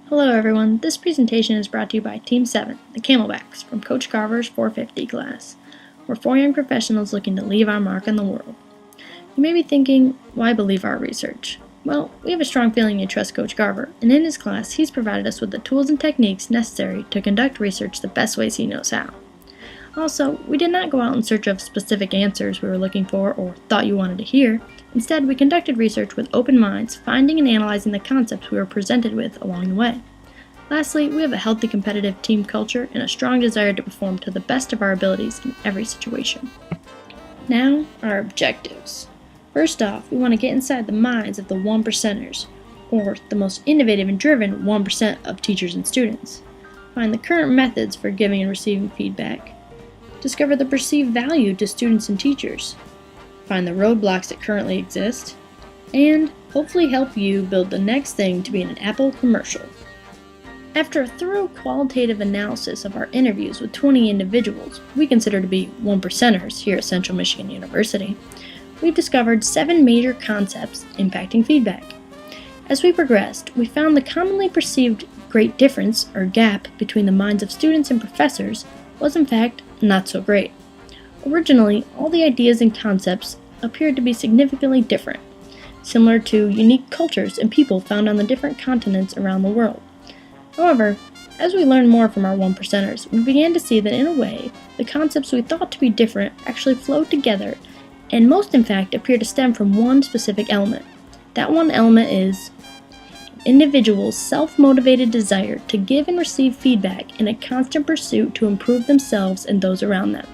Hello everyone, this presentation is brought to you by Team 7, the Camelbacks, from Coach Carver's 450 class. We're 4 young professionals looking to leave our mark on the world. You may be thinking, why believe our research? Well, we have a strong feeling you trust Coach Carver, and in his class he's provided us with the tools and techniques necessary to conduct research the best ways he knows how. Also, we did not go out in search of specific answers we were looking for or thought you wanted to hear. Instead, we conducted research with open minds, finding and analyzing the concepts we were presented with along the way. Lastly, we have a healthy competitive team culture and a strong desire to perform to the best of our abilities in every situation. Now, our objectives. First off, we want to get inside the minds of the 1%ers, or the most innovative and driven 1% of teachers and students. Find the current methods for giving and receiving feedback. Discover the perceived value to students and teachers. Find the roadblocks that currently exist, and hopefully help you build the next thing to be in an Apple commercial. After a thorough qualitative analysis of our interviews with 20 individuals we consider to be 1%ers here at Central Michigan University, we've discovered 7 major concepts impacting feedback. As we progressed, we found the commonly perceived great difference or gap between the minds of students and professors was in fact not so great. Originally, all the ideas and concepts appeared to be significantly different, similar to unique cultures and people found on the different continents around the world. However, as we learned more from our 1%ers, we began to see that in a way, the concepts we thought to be different actually flowed together, and most in fact appear to stem from one specific element. That one element is individuals' self-motivated desire to give and receive feedback in a constant pursuit to improve themselves and those around them.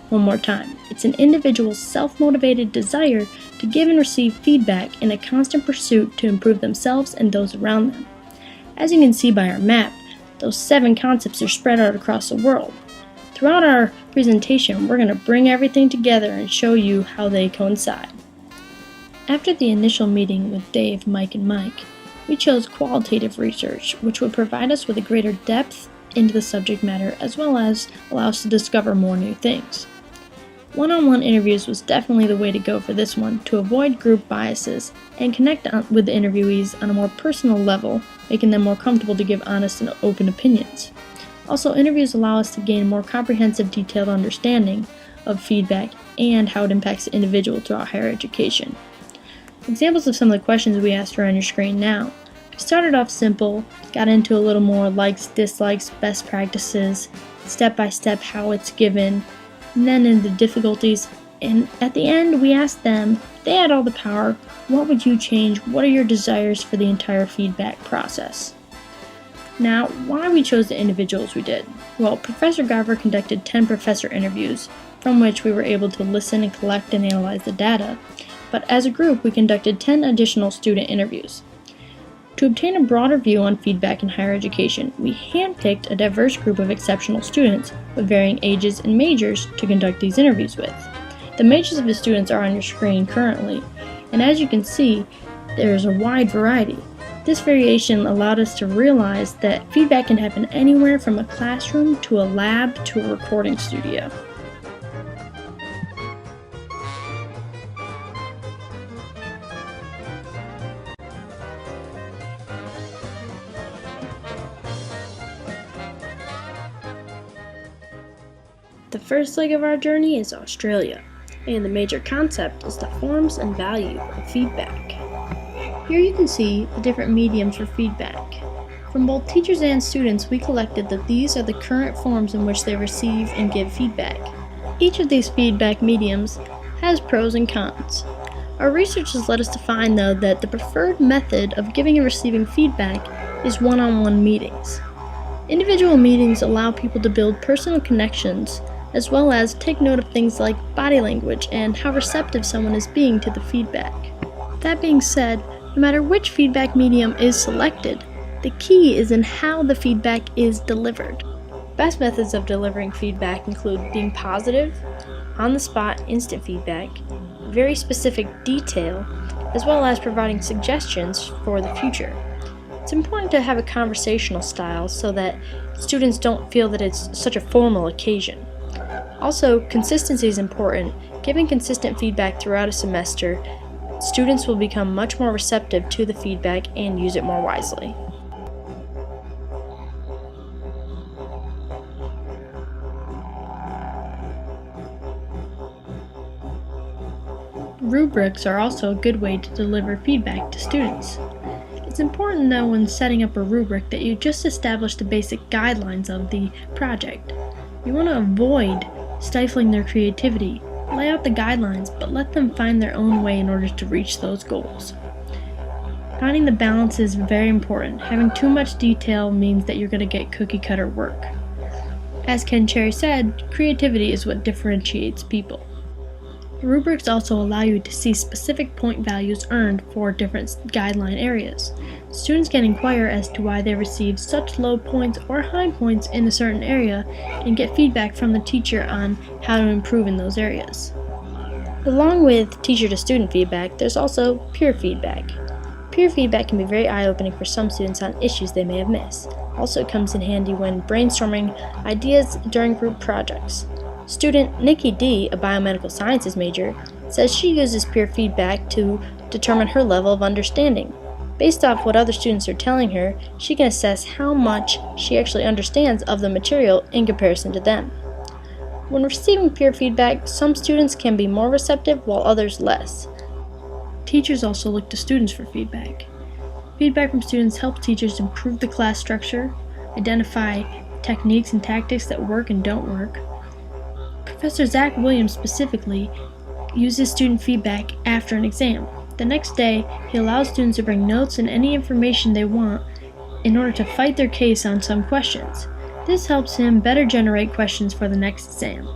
One more time, it's an individual's self-motivated desire to give and receive feedback in a constant pursuit to improve themselves and those around them. As you can see by our map, those 7 concepts are spread out across the world. Throughout our presentation, we're going to bring everything together and show you how they coincide. After the initial meeting with Dave, Mike, and Mike, we chose qualitative research, which would provide us with a greater depth into the subject matter as well as allow us to discover more new things. One-on-one interviews was definitely the way to go for this one to avoid group biases and connect with the interviewees on a more personal level, making them more comfortable to give honest and open opinions. Also, interviews allow us to gain a more comprehensive, detailed understanding of feedback and how it impacts the individual throughout higher education. Examples of some of the questions we asked are on your screen now. We started off simple, got into a little more likes, dislikes, best practices, step-by-step how it's given, and then into difficulties, and at the end we asked them, if they had all the power, what would you change? What are your desires for the entire feedback process? Now, why we chose the individuals we did? Well, Professor Garver conducted 10 professor interviews, from which we were able to listen and collect and analyze the data, but as a group we conducted 10 additional student interviews. To obtain a broader view on feedback in higher education, we handpicked a diverse group of exceptional students with varying ages and majors to conduct these interviews with. The majors of the students are on your screen currently, and as you can see, there is a wide variety. This variation allowed us to realize that feedback can happen anywhere from a classroom to a lab to a recording studio. The first leg of our journey is Australia, and the major concept is the forms and value of feedback. Here you can see the different mediums for feedback. From both teachers and students, we collected that these are the current forms in which they receive and give feedback. Each of these feedback mediums has pros and cons. Our research has led us to find, though, that the preferred method of giving and receiving feedback is one-on-one meetings. Individual meetings allow people to build personal connections as well as take note of things like body language and how receptive someone is being to the feedback. That being said, no matter which feedback medium is selected, the key is in how the feedback is delivered. Best methods of delivering feedback include being positive, on-the-spot instant feedback, very specific detail, as well as providing suggestions for the future. It's important to have a conversational style so that students don't feel that it's such a formal occasion. Also, consistency is important. Giving consistent feedback throughout a semester, students will become much more receptive to the feedback and use it more wisely. Rubrics are also a good way to deliver feedback to students. It's important, though, when setting up a rubric that you just establish the basic guidelines of the project. You want to avoid stifling their creativity. Lay out the guidelines, but let them find their own way in order to reach those goals. Finding the balance is very important. Having too much detail means that you're going to get cookie cutter work. As Ken Cherry said, creativity is what differentiates people. Rubrics also allow you to see specific point values earned for different guideline areas. Students can inquire as to why they received such low points or high points in a certain area and get feedback from the teacher on how to improve in those areas. Along with teacher-to-student feedback, there's also peer feedback. Peer feedback can be very eye-opening for some students on issues they may have missed. Also, it comes in handy when brainstorming ideas during group projects. Student Nikki D., a biomedical sciences major, says she uses peer feedback to determine her level of understanding. Based off what other students are telling her, she can assess how much she actually understands of the material in comparison to them. When receiving peer feedback, some students can be more receptive while others less. Teachers also look to students for feedback. Feedback from students helps teachers improve the class structure, identify techniques and tactics that work and don't work. Professor Zach Williams specifically uses student feedback after an exam. The next day, he allows students to bring notes and any information they want in order to fight their case on some questions. This helps him better generate questions for the next exam.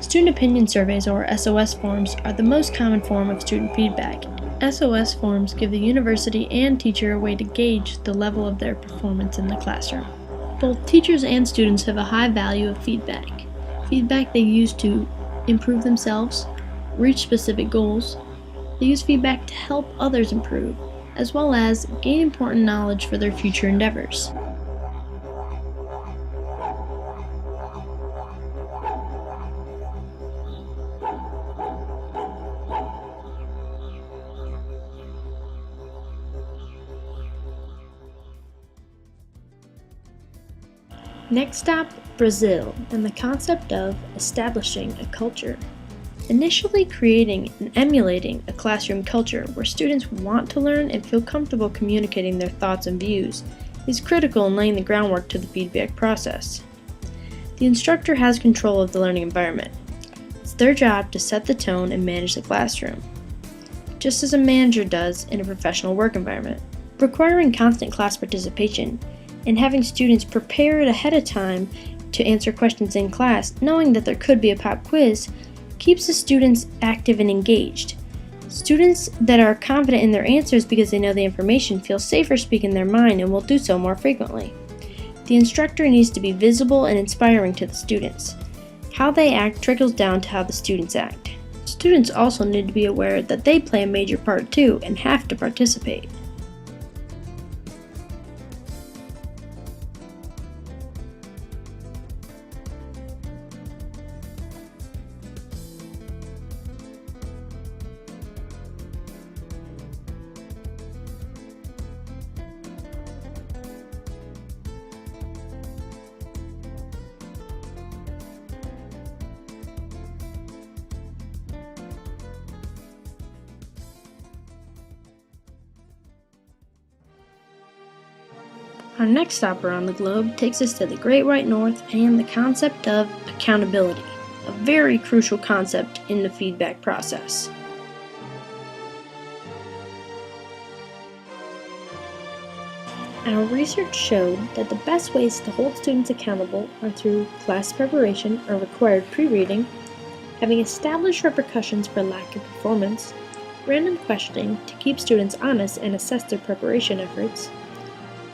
Student opinion surveys, or SOS forms, are the most common form of student feedback. SOS forms give the university and teacher a way to gauge the level of their performance in the classroom. Both teachers and students have a high value of feedback. Feedback they use to improve themselves, reach specific goals. They use feedback to help others improve, as well as gain important knowledge for their future endeavors. Next stop, Brazil, and the concept of establishing a culture. Initially creating and emulating a classroom culture where students want to learn and feel comfortable communicating their thoughts and views is critical in laying the groundwork to the feedback process. The instructor has control of the learning environment. It's their job to set the tone and manage the classroom, just as a manager does in a professional work environment. Requiring constant class participation and having students prepared ahead of time to answer questions in class, knowing that there could be a pop quiz, keeps the students active and engaged. Students that are confident in their answers because they know the information feel safer speaking their mind and will do so more frequently. The instructor needs to be visible and inspiring to the students. How they act trickles down to how the students act. Students also need to be aware that they play a major part too and have to participate. Our next stop around the globe takes us to the Great White North and the concept of accountability, a very crucial concept in the feedback process. Our research showed that the best ways to hold students accountable are through class preparation or required pre-reading, having established repercussions for lack of performance, random questioning to keep students honest and assess their preparation efforts,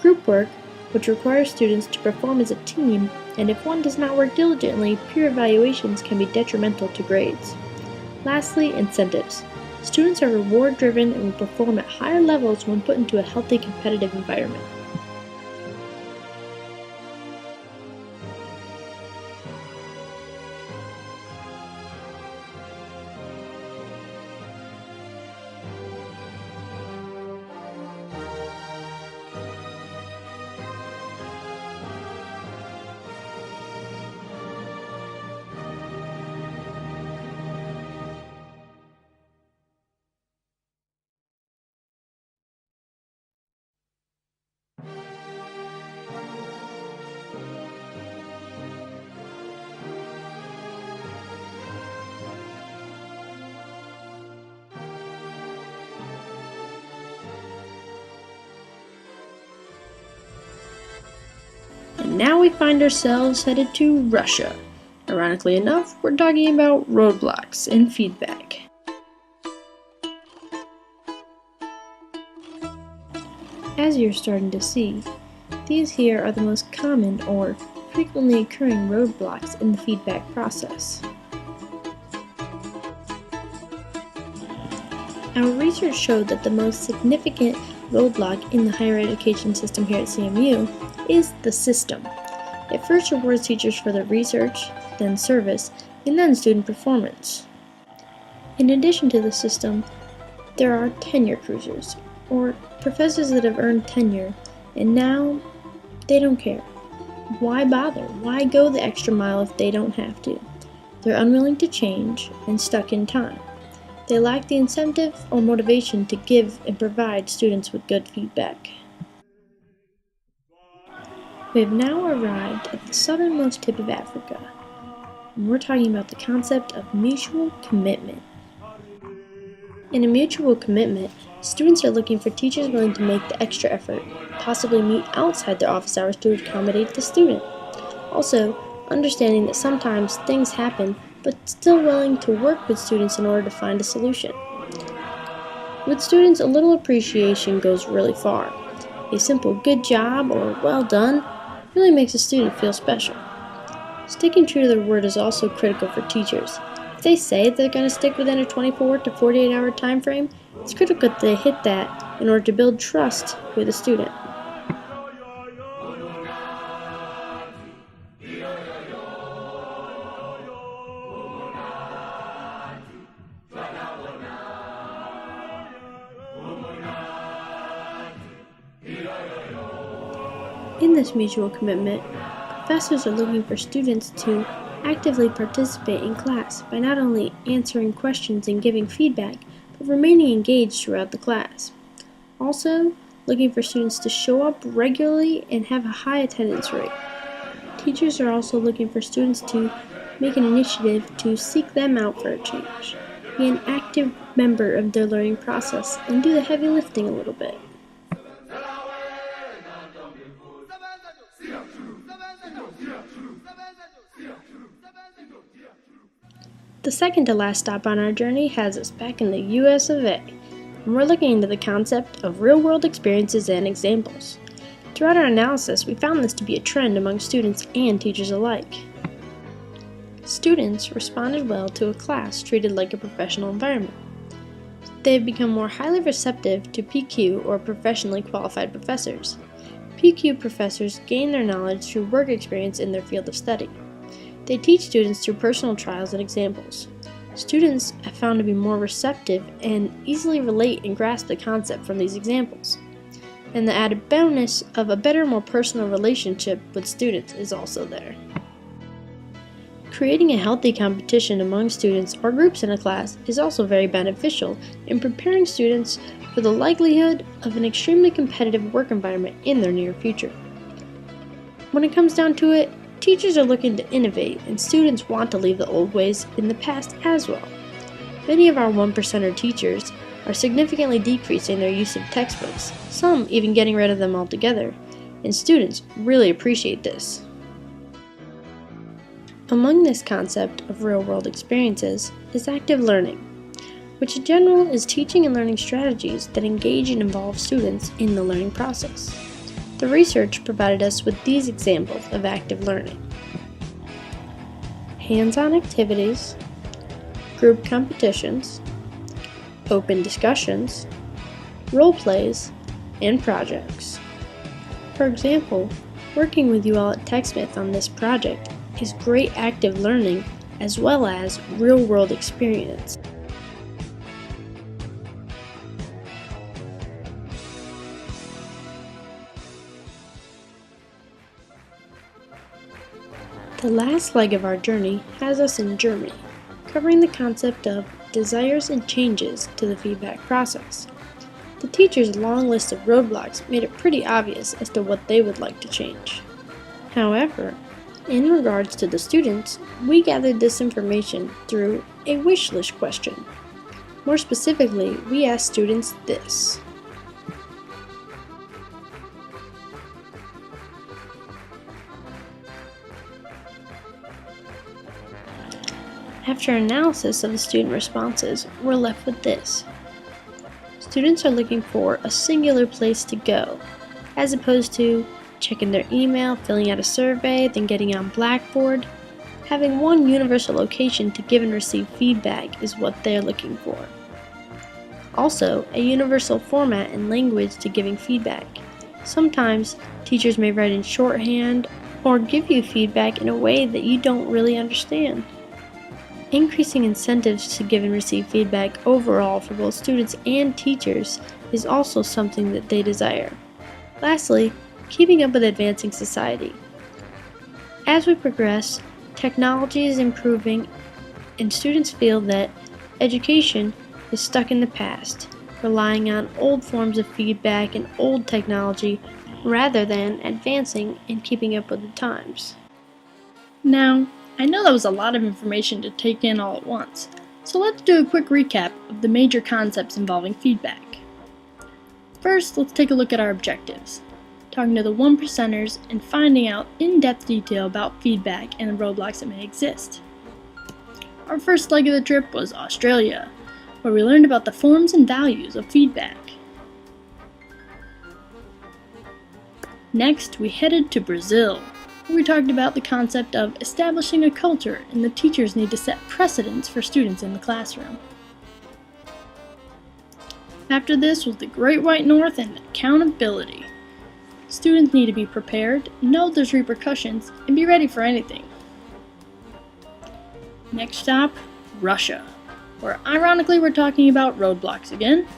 group work, which requires students to perform as a team, and if one does not work diligently, peer evaluations can be detrimental to grades. Lastly, incentives. Students are reward-driven and will perform at higher levels when put into a healthy competitive environment. And now we find ourselves headed to Russia. Ironically enough, we're talking about roadblocks and feedback. As you're starting to see, these here are the most common or frequently occurring roadblocks in the feedback process. Our research showed that the most significant roadblock in the higher education system here at CMU is the system. It first rewards teachers for their research, then service, and then student performance. In addition to the system, there are tenure cruisers, or professors that have earned tenure, and now they don't care. Why bother? Why go the extra mile if they don't have to? They're unwilling to change and stuck in time. They lack the incentive or motivation to give and provide students with good feedback. We have now arrived at the southernmost tip of Africa, and we're talking about the concept of mutual commitment. In a mutual commitment, students are looking for teachers willing to make the extra effort, possibly meet outside their office hours to accommodate the student. Also, understanding that sometimes things happen, but still willing to work with students in order to find a solution. With students, a little appreciation goes really far. A simple good job or well done really makes a student feel special. Sticking true to their word is also critical for teachers. If they say they're going to stick within a 24 to 48 hour time frame, it's critical that they hit that in order to build trust with a student. In this mutual commitment, professors are looking for students to actively participate in class by not only answering questions and giving feedback, but remaining engaged throughout the class. Also, looking for students to show up regularly and have a high attendance rate. Teachers are also looking for students to make an initiative to seek them out for a change, be an active member of their learning process, and do the heavy lifting a little bit. The second to last stop on our journey has us back in the US of A, and we're looking into the concept of real-world experiences and examples. Throughout our analysis, we found this to be a trend among students and teachers alike. Students responded well to a class treated like a professional environment. They have become more highly receptive to PQ or professionally qualified professors. PQ professors gain their knowledge through work experience in their field of study. They teach students through personal trials and examples. Students have found to be more receptive and easily relate and grasp the concept from these examples. And the added bonus of a better, more personal relationship with students is also there. Creating a healthy competition among students or groups in a class is also very beneficial in preparing students for the likelihood of an extremely competitive work environment in their near future. When it comes down to it, teachers are looking to innovate, and students want to leave the old ways in the past as well. Many of our 1%er teachers are significantly decreasing their use of textbooks, some even getting rid of them altogether, and students really appreciate this. Among this concept of real-world experiences is active learning, which in general is teaching and learning strategies that engage and involve students in the learning process. The research provided us with these examples of active learning: hands-on activities, group competitions, open discussions, role plays, and projects. For example, working with you all at TechSmith on this project is great active learning as well as real-world experience. The last leg of our journey has us in Germany, covering the concept of desires and changes to the feedback process. The teacher's long list of roadblocks made it pretty obvious as to what they would like to change. However, in regards to the students, we gathered this information through a wish list question. More specifically, we asked students this: After analysis of the student responses, we're left with this. Students are looking for a singular place to go, as opposed to checking their email, filling out a survey, then getting on Blackboard. Having one universal location to give and receive feedback is what they're looking for. Also, a universal format and language to giving feedback. Sometimes, teachers may write in shorthand or give you feedback in a way that you don't really understand. Increasing incentives to give and receive feedback overall for both students and teachers is also something that they desire. Lastly, keeping up with advancing society. As we progress, technology is improving and students feel that education is stuck in the past, relying on old forms of feedback and old technology rather than advancing and keeping up with the times. Now, I know that was a lot of information to take in all at once, so let's do a quick recap of the major concepts involving feedback. First, let's take a look at our objectives, talking to the 1%ers and finding out in-depth detail about feedback and the roadblocks that may exist. Our first leg of the trip was Australia, where we learned about the forms and values of feedback. Next, we headed to Brazil, where we talked about the concept of establishing a culture and the teachers need to set precedents for students in the classroom. After this was the Great White North and accountability. Students need to be prepared, know there's repercussions, and be ready for anything. Next stop, Russia, where ironically we're talking about roadblocks again,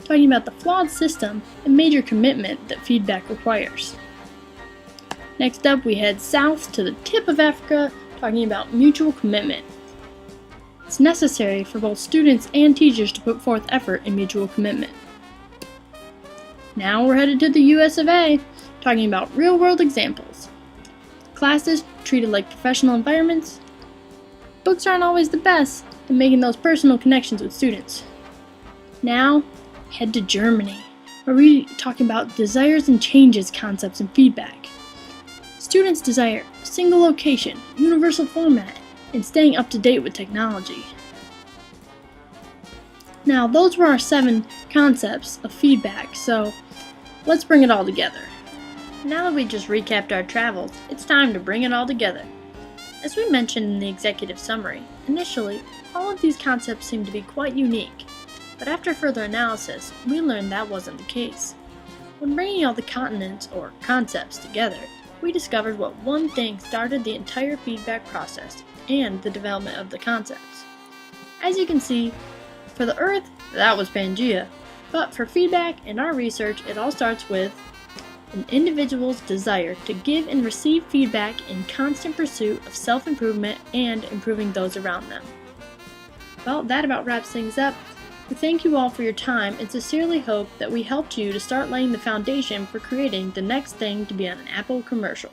talking about the flawed system and major commitment that feedback requires. Next up, we head south to the tip of Africa, talking about mutual commitment. It's necessary for both students and teachers to put forth effort in mutual commitment. Now we're headed to the US of A, talking about real-world examples. Classes treated like professional environments. Books aren't always the best at making those personal connections with students. Now, head to Germany, where we talk about desires and changes concepts and feedback. Students desire single location, universal format, and staying up to date with technology. Now, those were our 7 concepts of feedback, so let's bring it all together. Now that we just recapped our travels, it's time to bring it all together. As we mentioned in the executive summary, initially, all of these concepts seemed to be quite unique, but after further analysis, we learned that wasn't the case. When bringing all the continents, or concepts, together, we discovered what one thing started the entire feedback process and the development of the concepts. As you can see, for the Earth, that was Pangea, but for feedback and our research, it all starts with an individual's desire to give and receive feedback in constant pursuit of self-improvement and improving those around them. Well, that about wraps things up. We thank you all for your time and sincerely hope that we helped you to start laying the foundation for creating the next thing to be on an Apple commercial.